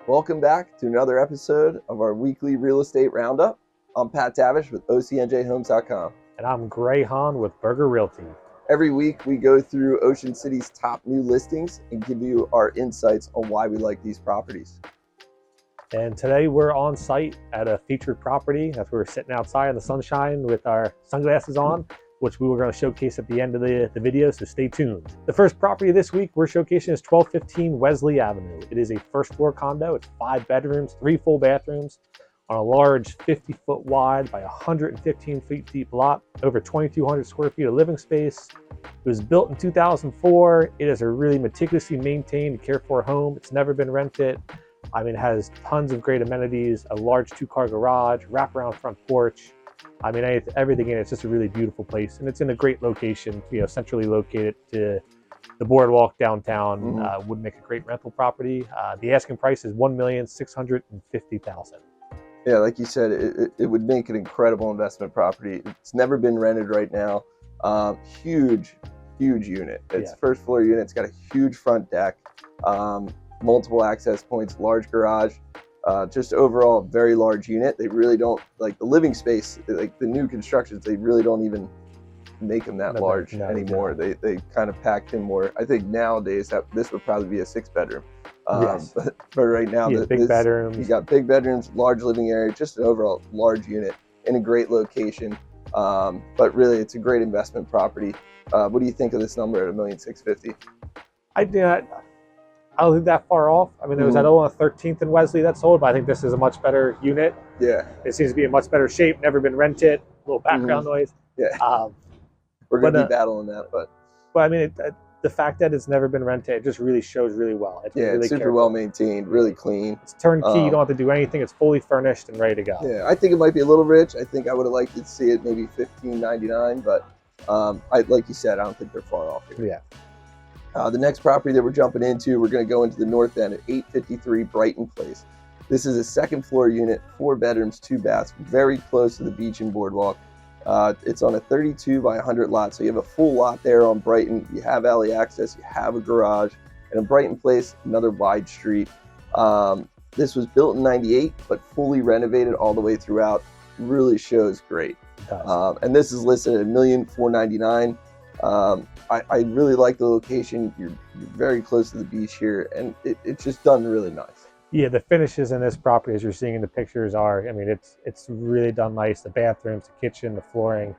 Welcome back to another episode of our weekly real estate roundup. I'm Pat Davish with OCNJHomes.com. And I'm Haenn with Burger Realty. Every week we go through Ocean City's top new listings and give you our insights on why we like these properties. And today we're on site at a featured property. That's where we're sitting outside in the sunshine with our sunglasses on, which we were going to showcase at the end of the video, so stay tuned. The first property this week we're showcasing is 1215 Wesley Avenue. It is a first floor condo. It's 5 bedrooms, 3 full bathrooms on a large 50-foot wide by 115 feet deep lot, over 2,200 square feet of living space. It was built in 2004. It is a really meticulously maintained and cared for home. It's never been rented. I mean, it has tons of great amenities, a large 2-car garage, wraparound front porch. I mean, everything in it. It's just a really beautiful place, and it's in a great location. You know, centrally located to the boardwalk downtown. Would make a great rental property. The asking price is $1,650,000. Yeah, like you said, it would make an incredible investment property. It's never been rented right now. Huge unit. It's first floor unit. It's got a huge front deck, multiple access points, large garage. Just overall, very large unit. They really don't, like the living space, like the new constructions, they really don't even make them that large anymore. They kind of packed in more. I think nowadays this would probably be a 6-bedroom. But right now, big bedrooms. You got big bedrooms, large living area, just an overall large unit in a great location. But really, it's a great investment property. What do you think of this number at $1,650,000? I don't think that far off. I mean, there was that on 13th and Wesley that sold, but I think this is a much better unit. Yeah. It seems to be in much better shape, never been rented, a little background noise. Yeah. We're going to be battling that, but I mean, the fact that it's never been rented, it just really shows really well. It's really it's super well maintained, really clein. It's turnkey, you don't have to do anything. It's fully furnished and ready to go. Yeah, I think it might be a little rich. I think I would have liked to see it maybe $1,599, but like you said, I don't think they're far off here. Yeah. The next property that we're jumping into, we're going to go into the north end at 853 Brighton Place. This is a 2nd floor unit, 4 bedrooms, 2 baths, very close to the beach and boardwalk. It's on a 32 by 100 lot, so you have a full lot there on Brighton. You have alley access, you have a garage, and in Brighton Place, another wide street. This was built in '98, but fully renovated all the way throughout. Really shows great. And this is listed at $1,499,000. I really like the location. You're very close to the beach here, and it's just done really nice. Yeah, the finishes in this property, as you're seeing in the pictures, I mean, it's really done nice. The bathrooms, the kitchen, the flooring,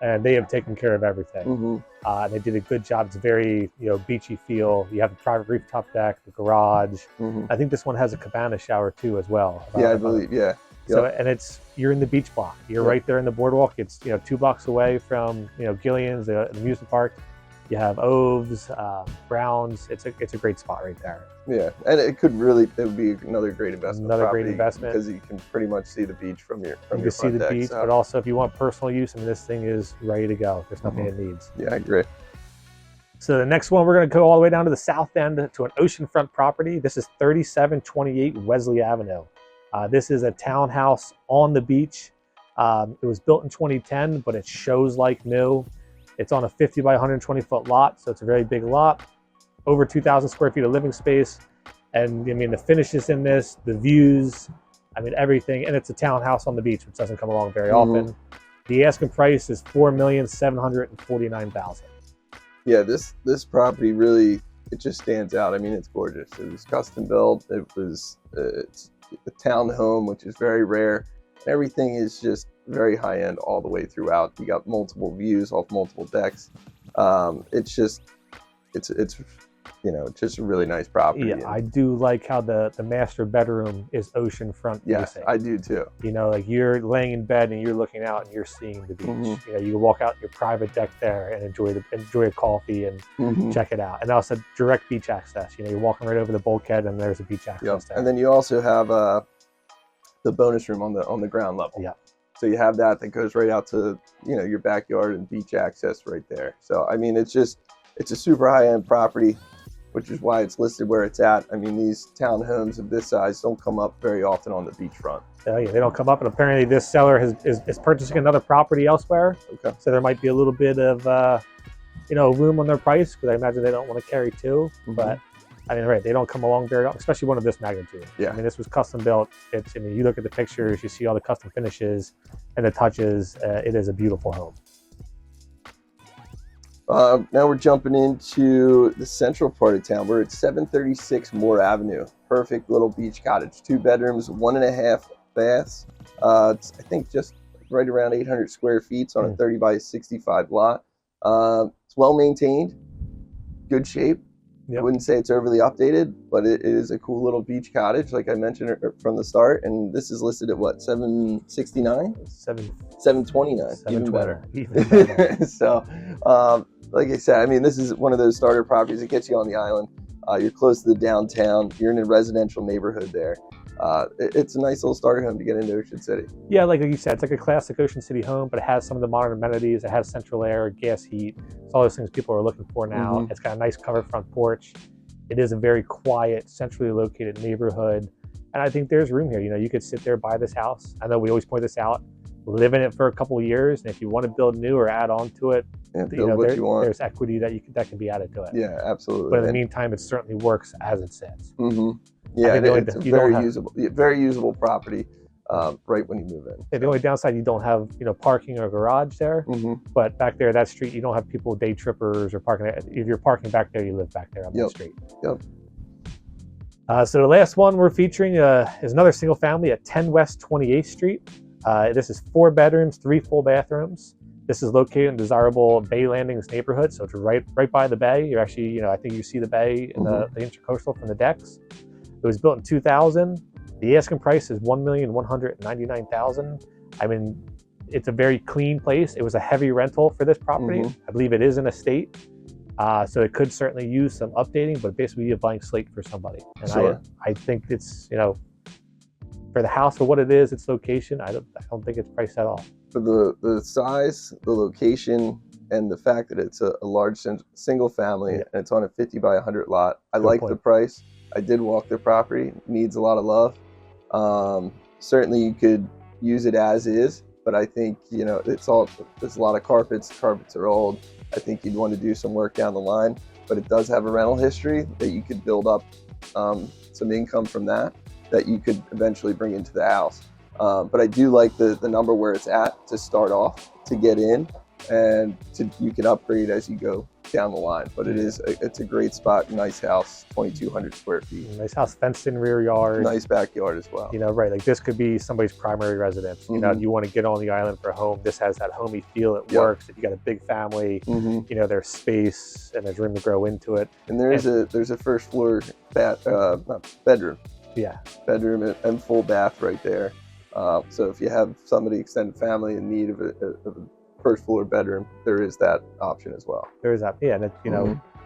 and they have taken care of everything. They did a good job. It's very, beachy feel. You have the private rooftop deck, the garage. I think this one has a cabana shower too, as well. Yeah, I believe. Yeah. So, and you're in the beach block. You're right there in the boardwalk. It's 2 blocks away from Gillian's, the amusement park. You have Oves, Browns. It's a great spot right there. Yeah, and it would be another great investment. Great investment because you can pretty much see the beach from your front deck. You can see the beach, but also if you want personal use, I mean, this thing is ready to go. There's nothing it needs. Yeah, I agree. So the next one, we're going to go all the way down to the south end to an oceanfront property. This is 3728 Wesley Avenue. This is a townhouse on the beach. It was built in 2010, but it shows like new. It's on a 50 by 120 foot lot, so it's a very big lot. Over 2,000 square feet of living space. And I mean, the finishes in this, the views, I mean, everything. And it's a townhouse on the beach, which doesn't come along very often. The asking price is $4,749,000. Yeah, this property really, it just stands out. I mean, it's gorgeous. It was custom built. It's a town home, which is very rare. Everything is just very high end all the way throughout. You got multiple views off multiple decks. It's just a really nice property. Yeah, I do like how the master bedroom is ocean front facing. Yes, I do too. Like you're laying in bed and you're looking out and you're seeing the beach. You can walk out your private deck there and enjoy a coffee and check it out. And also direct beach access. You're walking right over the bulkhead and there's a beach access there. And then you also have the bonus room on the ground level. Yeah. So you have that goes right out to your backyard and beach access right there. So I mean, it's a super high end property, which is why it's listed where it's at. I mean, these townhomes of this size don't come up very often on the beachfront. Yeah, they don't come up, and apparently this seller is purchasing another property elsewhere. Okay. So there might be a little bit of room on their price, because I imagine they don't want to carry two. But I mean, right, they don't come along very often, especially one of this magnitude. Yeah. I mean, this was custom built. I mean, you look at the pictures, you see all the custom finishes and the touches. It is a beautiful home. Now we're jumping into the central part of town. We're at 736 Moore Avenue. Perfect little beach cottage. 2 bedrooms, 1.5 baths. It's, I think, just right around 800 square feet. It's on a 30 by 65 lot. It's well maintained, good shape. Yep. I wouldn't say it's overly updated, but it is a cool little beach cottage, like I mentioned from the start. And this is listed at what, 769? 729. Even better. Even better. So, like I said, I mean, this is one of those starter properties that gets you on the island. You're close to the downtown. You're in a residential neighborhood there. It's a nice little starter home to get into Ocean City. Yeah, like you said, it's like a classic Ocean City home, but it has some of the modern amenities. It has central air, gas heat. It's all those things people are looking for now. It's got a nice covered front porch. It is a very quiet, centrally located neighborhood. And I think there's room here. You know, you could sit there, buy this house. I know we always point this out. Live in it for a couple of years, and if you want to build new or add on to it, there's equity that can be added to it. Yeah, absolutely. But in the meantime, it certainly works as it sits. Yeah, it's a very usable property right when you move in. The only downside, you don't have parking or garage there, but back there, that street, you don't have people, day trippers or parking. If you're parking back there, you live back there on the street. So the last one we're featuring is another single family at 10 West 28th Street. This is 4 bedrooms, 3 full bathrooms. This is located in desirable Bay Landings neighborhood, so it's right by the bay. You're actually, I think you see the bay and the intercoastal from the decks. It was built in 2000. The asking price is $1,199,000. I mean, it's a very clean place. It was a heavy rental for this property. I believe it is an estate, so it could certainly use some updating, but basically a blank slate for somebody. And I think it's for the house, for what it is, its location, I don't think it's priced at all. For the size, the location, and the fact that it's a large single family and it's on a 50 by 100 lot, I like the price. I did walk the property. It needs a lot of love. Certainly you could use it as is, but I think, there's a lot of carpets. Carpets are old. I think you'd want to do some work down the line, but it does have a rental history that you could build up some income from that you could eventually bring into the house. But I do like the number where it's at to start off, to get in, and you can upgrade as you go down the line. But it's a great spot, nice house, 2,200 square feet. Nice house, fenced in rear yard. Nice backyard as well. Right, like this could be somebody's primary residence. If you want to get on the island for a home, this has that homey feel. It works. If you got a big family, there's space and there's room to grow into it. And there's a first floor bedroom. Yeah. Bedroom and full bath right there. So if you have somebody, extended family, in need of a first floor bedroom, there is that option as well. There is that, and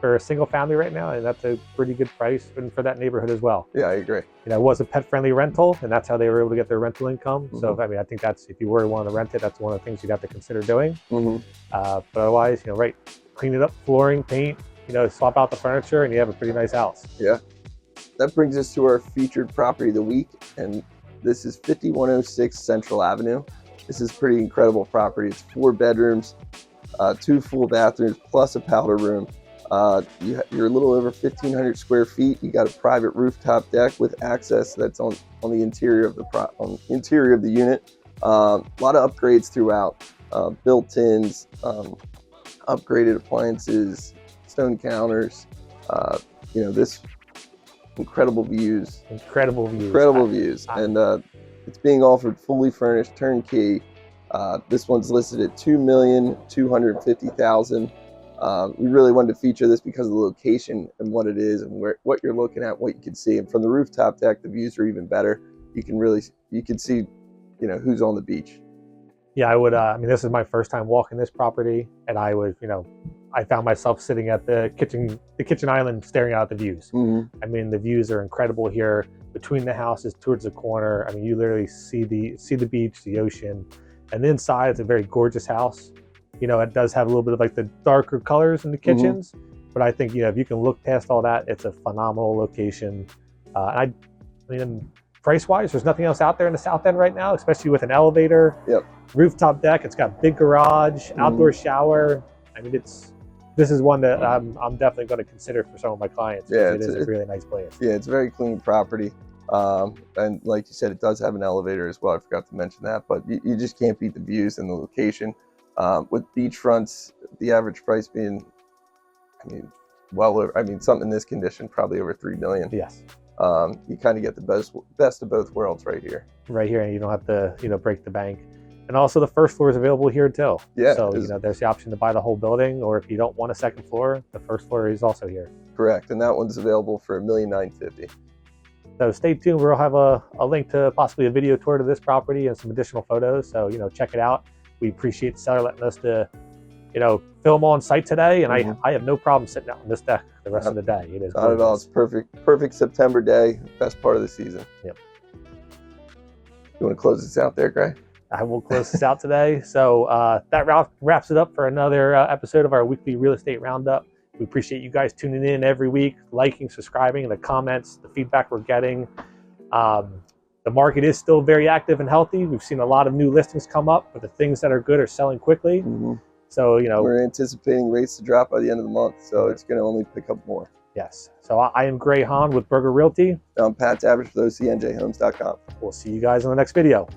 for a single family right now, and that's a pretty good price, and for that neighborhood as well. Yeah, I agree. It was a pet-friendly rental, and that's how they were able to get their rental income. So I think that's, if you were wanting to rent it, that's one of the things you'd have to consider doing. But otherwise, clean it up, flooring, paint, swap out the furniture, and you have a pretty nice house. Yeah. That brings us to our featured property of the week, and this is 5106 Central Avenue. This is a pretty incredible property. It's 4 bedrooms, 2 full bathrooms, plus a powder room. You're a little over 1,500 square feet. You got a private rooftop deck with access that's on the interior of the unit. A lot of upgrades throughout, built-ins, upgraded appliances, stone counters. This. Incredible views, and it's being offered fully furnished, turnkey. This one's listed at $2,250,000. We really wanted to feature this because of the location and what it is, and what you're looking at, what you can see. And from the rooftop deck, the views are even better. You can see who's on the beach. Yeah, I would. This is my first time walking this property, and I was, I found myself sitting at the kitchen island, staring out at the views. The views are incredible here. Between the houses, towards the corner, you literally see the beach, the ocean, and the inside, it's a very gorgeous house. It does have a little bit of like the darker colors in the kitchens, but I think if you can look past all that, it's a phenomenal location. Price-wise, there's nothing else out there in the South End right now, especially with an elevator, rooftop deck. It's got big garage, outdoor shower. this is one that I'm definitely going to consider for some of my clients. Yeah, it is a really nice place. Yeah, it's a very clean property. And like you said, it does have an elevator as well. I forgot to mention that, but you just can't beat the views and the location. With beachfronts, the average price being, I mean, well over, I mean, something in this condition, probably over $3 million. Yes. You kind of get the best of both worlds right here. Right here, and you don't have to, break the bank. And also, the first floor is available here too. Yeah. So there's the option to buy the whole building, or if you don't want a second floor, the first floor is also here. Correct, and that one's available for $1,950,000. So stay tuned. We'll have a link to possibly a video tour to this property and some additional photos. So check it out. We appreciate the seller letting us to film on site today, and I have no problem sitting out on this deck the rest of the day. It is not at all. It's perfect September day, best part of the season. Yep. You want to close this out there, Gray? I will close this out today. So that wraps it up for another episode of our weekly real estate roundup. We appreciate you guys tuning in every week, liking, subscribing, the comments, the feedback we're getting. The market is still very active and healthy. We've seen a lot of new listings come up, but the things that are good are selling quickly. Mm-hmm. So, we're anticipating rates to drop by the end of the month, so it's going to only pick up more. Yes. So I am Gray Haenn with Burger Realty. I'm Pat Davish with OCNJHomes.com. We'll see you guys in the next video.